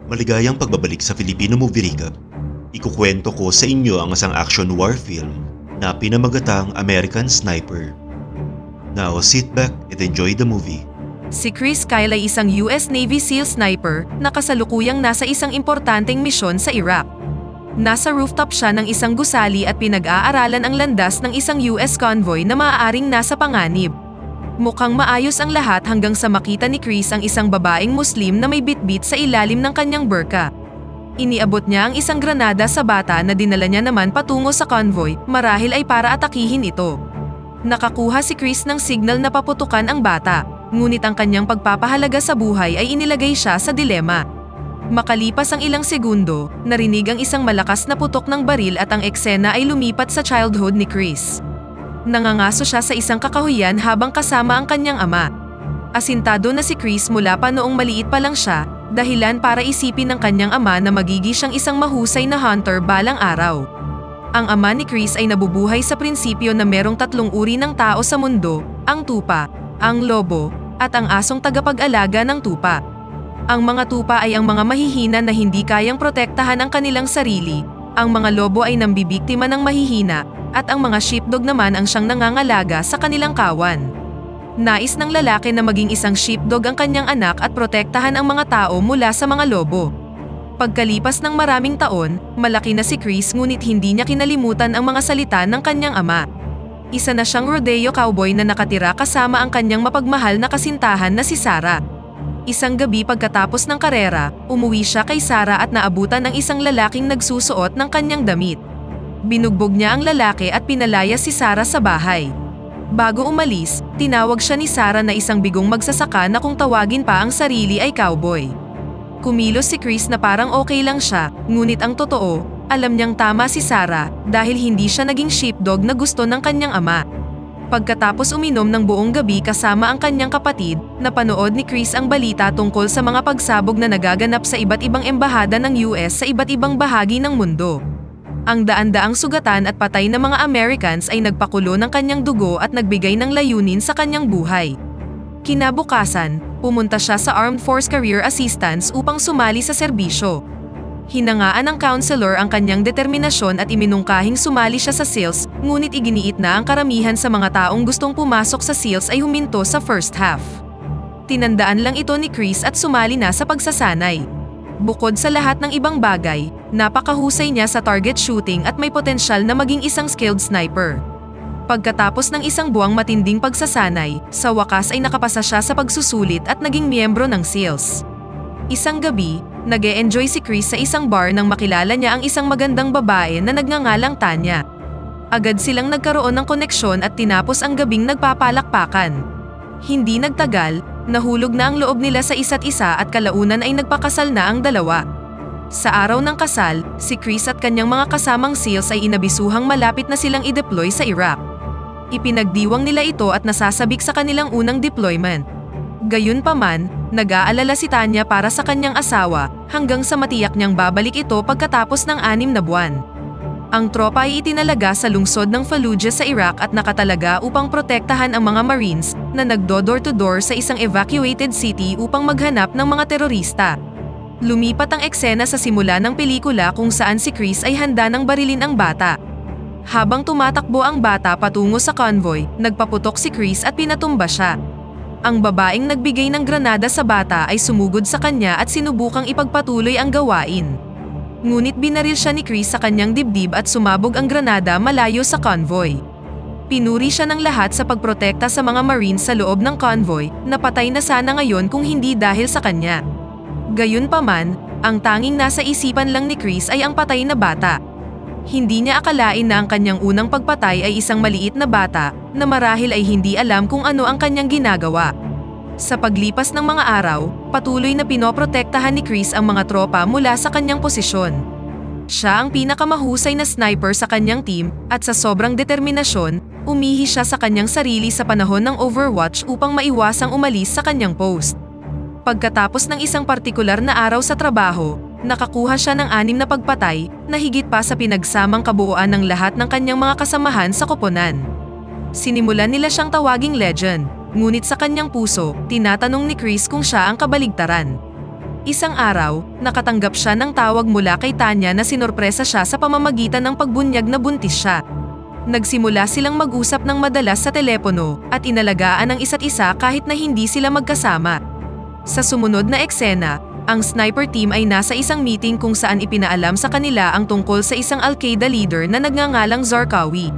Maligayang pagbabalik sa Filipino Movie Recap. Ikukwento ko sa inyo ang isang action war film na pinamagatang American Sniper. Now sit back and enjoy the movie. Si Chris Kyle ay isang US Navy SEAL sniper na kasalukuyang nasa isang importanteng misyon sa Iraq. Nasa rooftop siya ng isang gusali at pinag-aaralan ang landas ng isang US convoy na maaaring nasa panganib. Mukhang maayos ang lahat hanggang sa makita ni Chris ang isang babaeng Muslim na may bitbit sa ilalim ng kanyang burka. Iniabot niya ang isang granada sa bata na dinala niya naman patungo sa convoy, marahil ay para atakihin ito. Nakakuha si Chris ng signal na paputukan ang bata, ngunit ang kanyang pagpapahalaga sa buhay ay inilagay siya sa dilema. Makalipas ang ilang segundo, narinig ang isang malakas na putok ng baril at ang eksena ay lumipat sa childhood ni Chris. Nangangaso siya sa isang kakahuyan habang kasama ang kanyang ama. Asintado na si Chris mula pa noong maliit pa lang siya, dahilan para isipin ng kanyang ama na magiging siyang isang mahusay na hunter balang araw. Ang ama ni Chris ay nabubuhay sa prinsipyo na merong tatlong uri ng tao sa mundo, ang tupa, ang lobo, at ang asong tagapag-alaga ng tupa. Ang mga tupa ay ang mga mahihina na hindi kayang protektahan ang kanilang sarili, ang mga lobo ay nambibiktima ng mahihina, at ang mga sheepdog naman ang siyang nangangalaga sa kanilang kawan. Nais ng lalaki na maging isang sheepdog ang kanyang anak at protektahan ang mga tao mula sa mga lobo. Pagkalipas ng maraming taon, malaki na si Chris ngunit hindi niya kinalimutan ang mga salita ng kanyang ama. Isa na siyang rodeo cowboy na nakatira kasama ang kanyang mapagmahal na kasintahan na si Sarah. Isang gabi pagkatapos ng karera, umuwi siya kay Sarah at naabutan ng isang lalaking nagsusuot ng kanyang damit. Binugbog niya ang lalaki at pinalaya si Sarah sa bahay. Bago umalis, tinawag siya ni Sarah na isang bigong magsasaka na kung tawagin pa ang sarili ay cowboy. Kumilos si Chris na parang okay lang siya, ngunit ang totoo, alam niyang tama si Sarah dahil hindi siya naging sheepdog na gusto ng kanyang ama. Pagkatapos uminom ng buong gabi kasama ang kanyang kapatid, napanood ni Chris ang balita tungkol sa mga pagsabog na nagaganap sa iba't ibang embahada ng US sa iba't ibang bahagi ng mundo. Ang daan-daang sugatan at patay na mga Americans ay nagpakulo ng kanyang dugo at nagbigay ng layunin sa kanyang buhay. Kinabukasan, pumunta siya sa Armed Force Career Assistance upang sumali sa serbisyo. Hinangaan ng counselor ang kanyang determinasyon at iminungkahing sumali siya sa SEALs, ngunit iginiit na ang karamihan sa mga taong gustong pumasok sa SEALs ay huminto sa first half. Tinandaan lang ito ni Chris at sumali na sa pagsasanay. Bukod sa lahat ng ibang bagay, napakahusay niya sa target shooting at may potensyal na maging isang skilled sniper. Pagkatapos ng isang buwang matinding pagsasanay, sa wakas ay nakapasa siya sa pagsusulit at naging miyembro ng SEALs. Isang gabi, nag-e-enjoy si Chris sa isang bar nang makilala niya ang isang magandang babae na nagngangalang Tanya. Agad silang nagkaroon ng koneksyon at tinapos ang gabing nagpapalakpakan. Hindi nagtagal, nahulog na ang loob nila sa isa't isa at kalaunan ay nagpakasal na ang dalawa. Sa araw ng kasal, si Chris at kanyang mga kasamang SEALs ay inabisuhang malapit na silang i-deploy sa Iraq. Ipinagdiwang nila ito at nasasabik sa kanilang unang deployment. Gayunpaman, nag-aalala si Tanya para sa kanyang asawa hanggang sa matiyak niyang babalik ito pagkatapos ng 6 na buwan. Ang tropa ay itinalaga sa lungsod ng Fallujah sa Iraq at nakatalaga upang protektahan ang mga Marines na nagdo-door-to-door sa isang evacuated city upang maghanap ng mga terorista. Lumipat ang eksena sa simula ng pelikula kung saan si Chris ay handa ng barilin ang bata. Habang tumatakbo ang bata patungo sa convoy, nagpaputok si Chris at pinatumba siya. Ang babaeng nagbigay ng granada sa bata ay sumugod sa kanya at sinubukang ipagpatuloy ang gawain. Ngunit binaril siya ni Chris sa kanyang dibdib at sumabog ang granada malayo sa convoy. Pinuri siya ng lahat sa pagprotekta sa mga Marines sa loob ng convoy, na patay na sana ngayon kung hindi dahil sa kanya. Gayunpaman, ang tanging nasa isipan lang ni Chris ay ang patay na bata. Hindi niya akalain na ang kanyang unang pagpatay ay isang maliit na bata na marahil ay hindi alam kung ano ang kanyang ginagawa. Sa paglipas ng mga araw, patuloy na pinoprotektahan ni Chris ang mga tropa mula sa kanyang posisyon. Siya ang pinakamahusay na sniper sa kanyang team at sa sobrang determinasyon, umihi siya sa kanyang sarili sa panahon ng Overwatch upang maiwasang umalis sa kanyang post. Pagkatapos ng isang partikular na araw sa trabaho, nakakuha siya ng 6 na pagpatay na higit pa sa pinagsamang kabuuan ng lahat ng kanyang mga kasamahan sa koponan. Sinimulan nila siyang tawaging legend. Ngunit sa kanyang puso, tinatanong ni Chris kung siya ang kabaligtaran. Isang araw, nakatanggap siya ng tawag mula kay Tanya na sinorpresa siya sa pamamagitan ng pagbunyag na buntis siya. Nagsimula silang mag-usap ng madalas sa telepono at inalagaan ang isa't isa kahit na hindi sila magkasama. Sa sumunod na eksena, ang sniper team ay nasa isang meeting kung saan ipinaalam sa kanila ang tungkol sa isang Al-Qaeda leader na nagngangalang Zarqawi.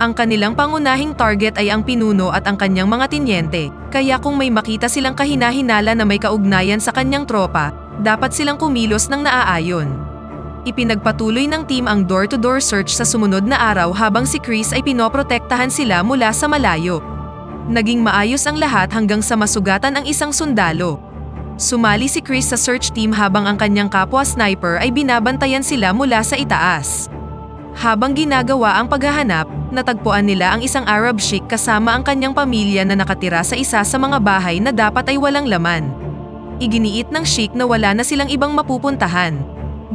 Ang kanilang pangunahing target ay ang pinuno at ang kanyang mga tinyente, kaya kung may makita silang kahina-hinala na may kaugnayan sa kanyang tropa, dapat silang kumilos ng naaayon. Ipinagpatuloy ng team ang door-to-door search sa sumunod na araw habang si Chris ay pinoprotektahan sila mula sa malayo. Naging maayos ang lahat hanggang sa masugatan ang isang sundalo. Sumali si Chris sa search team habang ang kanyang kapwa sniper ay binabantayan sila mula sa itaas. Habang ginagawa ang paghahanap, natagpuan nila ang isang Arab sheikh kasama ang kanyang pamilya na nakatira sa isa sa mga bahay na dapat ay walang laman. Iginiit ng sheikh na wala na silang ibang mapupuntahan.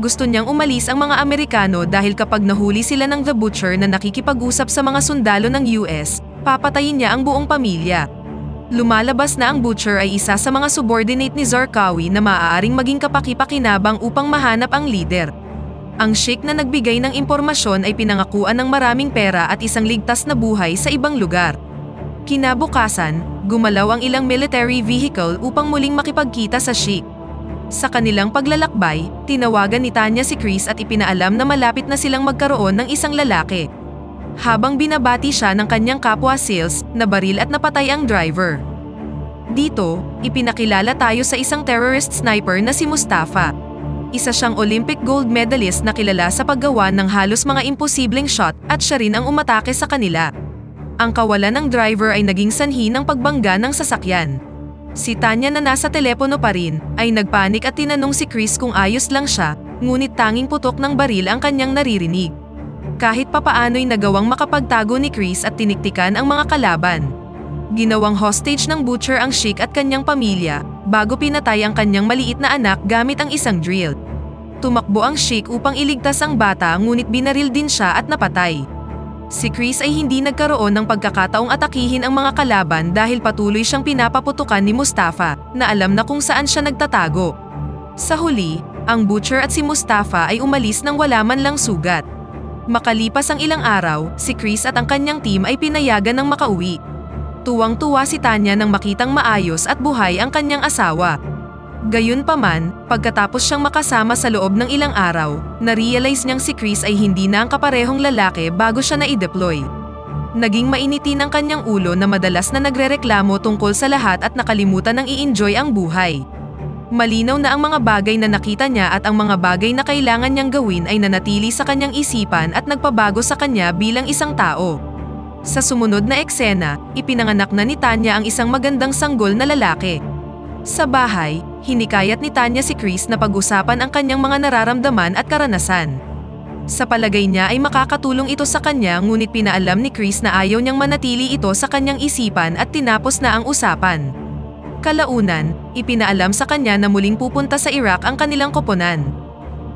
Gusto niyang umalis ang mga Amerikano dahil kapag nahuli sila ng The Butcher na nakikipag-usap sa mga sundalo ng US, papatayin niya ang buong pamilya. Lumalabas na ang Butcher ay isa sa mga subordinate ni Zarqawi na maaaring maging kapaki-pakinabang upang mahanap ang leader. Ang sheikh na nagbigay ng impormasyon ay pinangakuan ng maraming pera at isang ligtas na buhay sa ibang lugar. Kinabukasan, gumalaw ang ilang military vehicle upang muling makipagkita sa sheikh. Sa kanilang paglalakbay, tinawagan ni Tanya si Chris at ipinaalam na malapit na silang magkaroon ng isang lalaki. Habang binabati siya ng kanyang kapwa SEALs, nabaril at napatay ang driver. Dito, ipinakilala tayo sa isang terrorist sniper na si Mustafa. Isa siyang Olympic gold medalist na kilala sa paggawa ng halos mga imposibleng shot at siya rin ang umatake sa kanila. Ang kawalan ng driver ay naging sanhi ng pagbangga ng sasakyan. Si Tanya na nasa telepono pa rin ay nagpanik at tinanong si Chris kung ayos lang siya, ngunit tanging putok ng baril ang kanyang naririnig. Kahit papaano'y nagawang makapagtago ni Chris at tiniktikan ang mga kalaban. Ginawang hostage ng Butcher ang sheikh at kanyang pamilya bago pinatay ang kanyang maliit na anak gamit ang isang drill. Tumakbo ang sheikh upang iligtas ang bata ngunit binaril din siya at napatay. Si Chris ay hindi nagkaroon ng pagkakataong atakihin ang mga kalaban dahil patuloy siyang pinapaputukan ni Mustafa na alam na kung saan siya nagtatago. Sa huli, ang Butcher at si Mustafa ay umalis nang wala man lang sugat. Makalipas ang ilang araw, si Chris at ang kanyang team ay pinayagan ng makauwi. Tuwang-tuwa si Tanya nang makitang maayos at buhay ang kanyang asawa. Gayunpaman, pagkatapos siyang makasama sa loob ng ilang araw, na-realize niyang si Chris ay hindi na ang kaparehong lalaki bago siya na-i-deploy. Naging mainitin ang kanyang ulo na madalas na nagrereklamo tungkol sa lahat at nakalimutan ng i-enjoy ang buhay. Malinaw na ang mga bagay na nakita niya at ang mga bagay na kailangan niyang gawin ay nanatili sa kanyang isipan at nagpabago sa kanya bilang isang tao. Sa sumunod na eksena, ipinanganak na ni Tanya ang isang magandang sanggol na lalaki. Sa bahay, hinikayat ni Tanya si Chris na pag-usapan ang kanyang mga nararamdaman at karanasan. Sa palagay niya ay makakatulong ito sa kanya ngunit pinaalam ni Chris na ayaw niyang manatili ito sa kanyang isipan at tinapos na ang usapan. Kalaunan, ipinaalam sa kanya na muling pupunta sa Iraq ang kanilang koponan.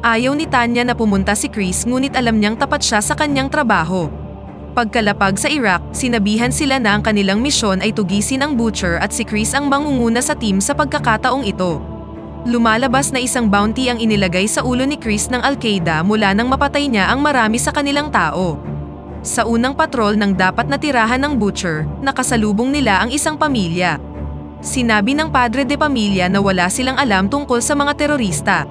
Ayaw ni Tanya na pumunta si Chris ngunit alam niyang tapat siya sa kanyang trabaho. Pagkalapag sa Iraq, sinabihan sila na ang kanilang misyon ay tugisin ang Butcher at si Chris ang mangunguna sa team sa pagkakataong ito. Lumalabas na isang bounty ang inilagay sa ulo ni Chris ng Al-Qaeda mula nang mapatay niya ang marami sa kanilang tao. Sa unang patrol ng dapat na tirahan ng Butcher, nakasalubong nila ang isang pamilya. Sinabi ng padre de pamilya na wala silang alam tungkol sa mga terorista.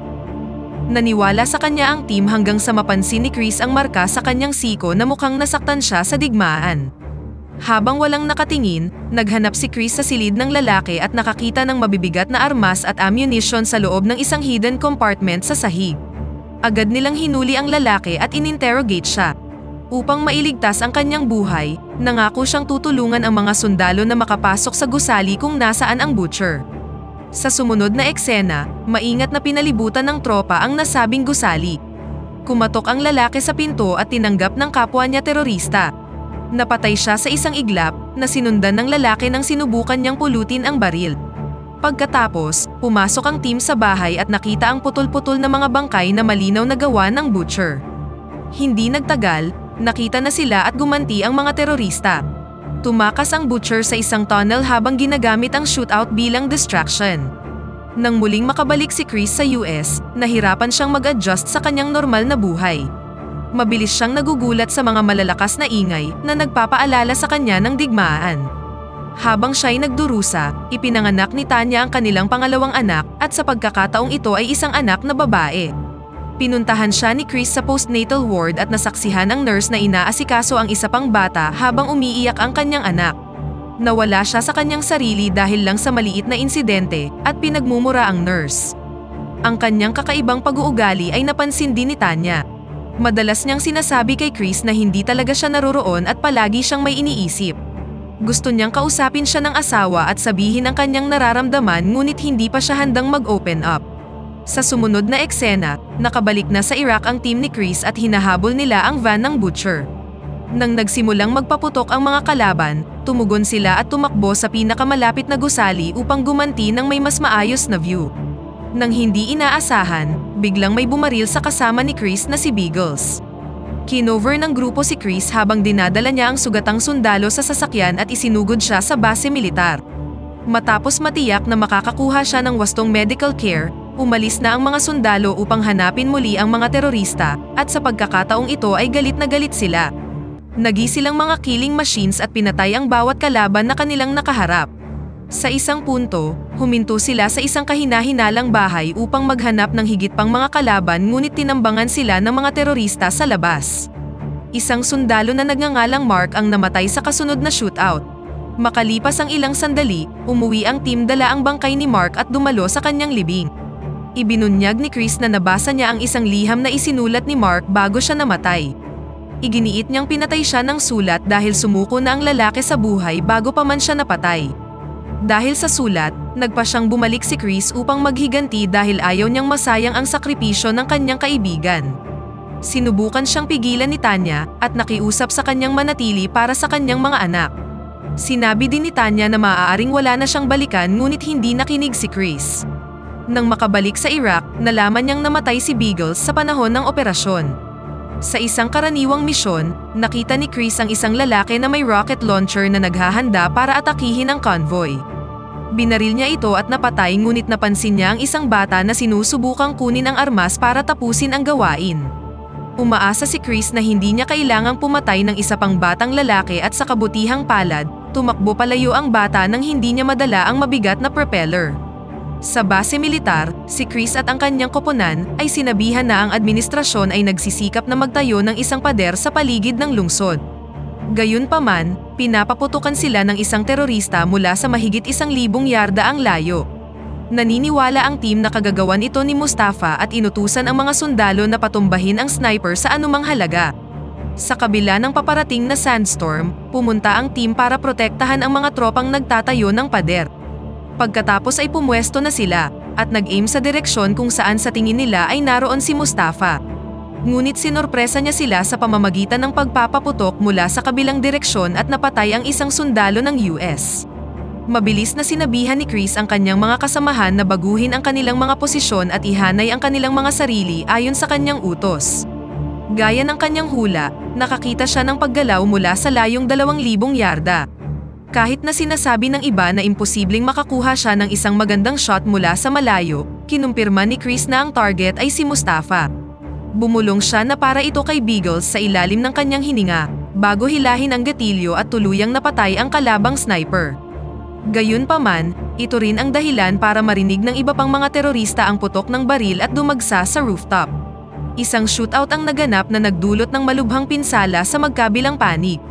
Naniwala sa kanya ang team hanggang sa mapansin ni Chris ang marka sa kanyang siko na mukhang nasaktan siya sa digmaan. Habang walang nakatingin, naghanap si Chris sa silid ng lalaki at nakakita ng mabibigat na armas at ammunition sa loob ng isang hidden compartment sa sahig. Agad nilang hinuli ang lalaki at ininterrogate siya. Upang mailigtas ang kanyang buhay, nangako siyang tutulungan ang mga sundalo na makapasok sa gusali kung nasaan ang Butcher. Sa sumunod na eksena, maingat na pinalibutan ng tropa ang nasabing gusali. Kumatok ang lalaki sa pinto at tinanggap ng kapwa niya terorista. Napatay siya sa isang iglap na sinundan ng lalaki nang sinubukan niyang pulutin ang baril. Pagkatapos, pumasok ang team sa bahay at nakita ang putol-putol na mga bangkay na malinaw na gawa ng Butcher. Hindi nagtagal, nakita na sila at gumanti ang mga terorista. Tumakas ang Butcher sa isang tunnel habang ginagamit ang shootout bilang distraction. Nang muling makabalik si Chris sa US, nahirapan siyang mag-adjust sa kanyang normal na buhay. Mabilis siyang nagugulat sa mga malalakas na ingay na nagpapaalala sa kanya ng digmaan. Habang siya'y nagdurusa, ipinanganak ni Tanya ang kanilang pangalawang anak at sa pagkakataong ito ay isang anak na babae. Pinuntahan siya ni Chris sa postnatal ward at nasaksihan ng nurse na inaasikaso ang isa pang bata habang umiiyak ang kanyang anak. Nawala siya sa kanyang sarili dahil lang sa maliit na insidente at pinagmumura ang nurse. Ang kanyang kakaibang pag-uugali ay napansin din ni Tanya. Madalas niyang sinasabi kay Chris na hindi talaga siya naroroon at palagi siyang may iniisip. Gusto niyang kausapin siya ng asawa at sabihin ang kanyang nararamdaman ngunit hindi pa siya handang mag-open up. Sa sumunod na eksena, nakabalik na sa Iraq ang team ni Chris at hinahabol nila ang van ng Butcher. Nang nagsimulang magpaputok ang mga kalaban, tumugon sila at tumakbo sa pinakamalapit na gusali upang gumanti ng may mas maayos na view. Nang hindi inaasahan, biglang may bumaril sa kasama ni Chris na si Beagles. Kinover ng grupo si Chris habang dinadala niya ang sugatang sundalo sa sasakyan at isinugod siya sa base militar. Matapos matiyak na makakakuha siya ng wastong medical care, umalis na ang mga sundalo upang hanapin muli ang mga terorista at sa pagkakataong ito ay galit na galit sila. Nagisilang mga killing machines at pinatay ang bawat kalaban na kanilang nakaharap. Sa isang punto, huminto sila sa isang kahina-hinalang bahay upang maghanap ng higit pang mga kalaban ngunit tinambangan sila ng mga terorista sa labas. Isang sundalo na nagngangalang Mark ang namatay sa kasunod na shootout. Makalipas ang ilang sandali, umuwi ang team dala ang bangkay ni Mark at dumalo sa kanyang libing. Ibinunyag ni Chris na nabasa niya ang isang liham na isinulat ni Mark bago siya namatay. Iginiit niyang pinatay siya ng sulat dahil sumuko na ang lalaki sa buhay bago pa man siya napatay. Dahil sa sulat, nagpa siyang bumalik si Chris upang maghiganti dahil ayaw niyang masayang ang sakripisyo ng kanyang kaibigan. Sinubukan siyang pigilan ni Tanya at nakiusap sa kanyang manatili para sa kanyang mga anak. Sinabi din ni Tanya na maaaring wala na siyang balikan ngunit hindi nakinig si Chris. Nang makabalik sa Iraq, nalaman niyang namatay si Beagles sa panahon ng operasyon. Sa isang karaniwang misyon, nakita ni Chris ang isang lalaki na may rocket launcher na naghahanda para atakihin ang convoy. Binaril niya ito at napatay ngunit napansin niya ang isang bata na sinusubukang kunin ang armas para tapusin ang gawain. Umaasa si Chris na hindi niya kailangang pumatay ng isa pang batang lalaki at sa kabutihang palad, tumakbo palayo ang bata nang hindi niya madala ang mabigat na propeller. Sa base militar, si Chris at ang kanyang koponan ay sinabihan na ang administrasyon ay nagsisikap na magtayo ng isang pader sa paligid ng lungsod. Gayunpaman, pinapaputukan sila ng isang terorista mula sa mahigit 1,000 yarda ang layo. Naniniwala ang team na kagagawan ito ni Mustafa at inutusan ang mga sundalo na patumbahin ang sniper sa anumang halaga. Sa kabila ng paparating na sandstorm, pumunta ang team para protektahan ang mga tropang nagtatayo ng pader. Pagkatapos ay pumwesto na sila at nag-aim sa direksyon kung saan sa tingin nila ay naroon si Mustafa. Ngunit sinorpresa niya sila sa pamamagitan ng pagpapaputok mula sa kabilang direksyon at napatay ang isang sundalo ng US. Mabilis na sinabihan ni Chris ang kanyang mga kasamahan na baguhin ang kanilang mga posisyon at ihanay ang kanilang mga sarili ayon sa kanyang utos. Gaya ng kanyang hula, nakakita siya ng paggalaw mula sa layong 2,000 yarda. Kahit na sinasabi ng iba na imposibleng makakuha siya ng isang magandang shot mula sa malayo, kinumpirma ni Chris na ang target ay si Mustafa. Bumulong siya na para ito kay Beagles sa ilalim ng kanyang hininga, bago hilahin ang gatilyo at tuluyang napatay ang kalabang sniper. Gayunpaman, ito rin ang dahilan para marinig ng iba pang mga terorista ang putok ng baril at dumagsa sa rooftop. Isang shootout ang naganap na nagdulot ng malubhang pinsala sa magkabilang panig.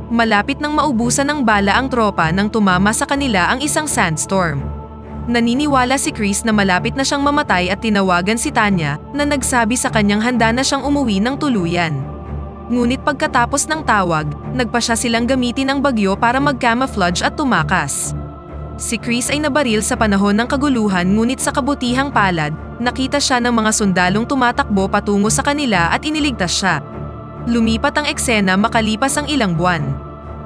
Malapit nang maubusan ng bala ang tropa nang tumama sa kanila ang isang sandstorm. Naniniwala si Chris na malapit na siyang mamatay at tinawagan si Tanya na nagsabi sa kanyang handa na siyang umuwi ng tuluyan. Ngunit pagkatapos ng tawag, nagpasya silang gamitin ang bagyo para mag-camouflage at tumakas. Si Chris ay nabaril sa panahon ng kaguluhan ngunit sa kabutihang palad, nakita siya ng mga sundalong tumatakbo patungo sa kanila at iniligtas siya. Lumipat ang eksena makalipas ang ilang buwan.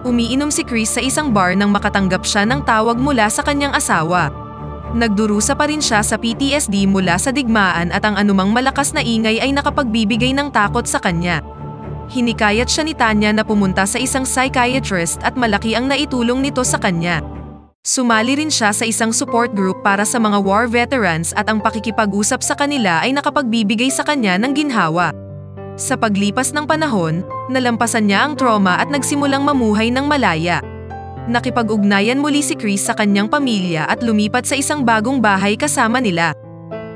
Umiinom si Chris sa isang bar nang makatanggap siya ng tawag mula sa kanyang asawa. Nagdurusa pa rin siya sa PTSD mula sa digmaan at ang anumang malakas na ingay ay nakapagbibigay ng takot sa kanya. Hinikayat siya ni Tanya na pumunta sa isang psychiatrist at malaki ang naitulong nito sa kanya. Sumali rin siya sa isang support group para sa mga war veterans at ang pakikipag-usap sa kanila ay nakapagbibigay sa kanya ng ginhawa. Sa paglipas ng panahon, nalampasan niya ang trauma at nagsimulang mamuhay ng malaya. Nakipag-ugnayan muli si Chris sa kanyang pamilya at lumipat sa isang bagong bahay kasama nila.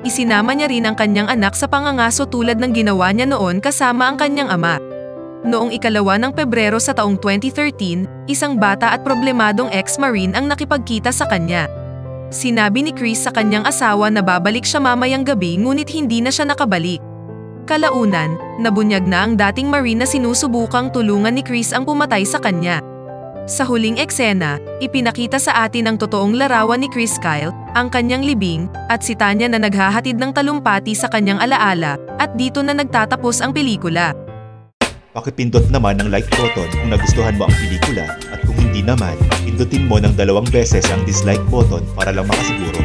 Isinama niya rin ang kanyang anak sa pangangaso tulad ng ginawa niya noon kasama ang kanyang ama. Noong 2 ng Pebrero sa taong 2013, isang bata at problemadong ex-marine ang nakipagkita sa kanya. Sinabi ni Chris sa kanyang asawa na babalik siya mamayang gabi ngunit hindi na siya nakabalik. Kalaunan, nabunyag na ang dating marine na sinusubukang tulungan ni Chris ang pumatay sa kanya. Sa huling eksena, ipinakita sa atin ang totoong larawan ni Chris Kyle, ang kanyang libing, at si Tanya na naghahatid ng talumpati sa kanyang alaala, at dito na nagtatapos ang pelikula. Pakipindot naman ang like button kung nagustuhan mo ang pelikula at kung hindi naman, pindutin mo ng 2 beses ang dislike button para lang makasiguro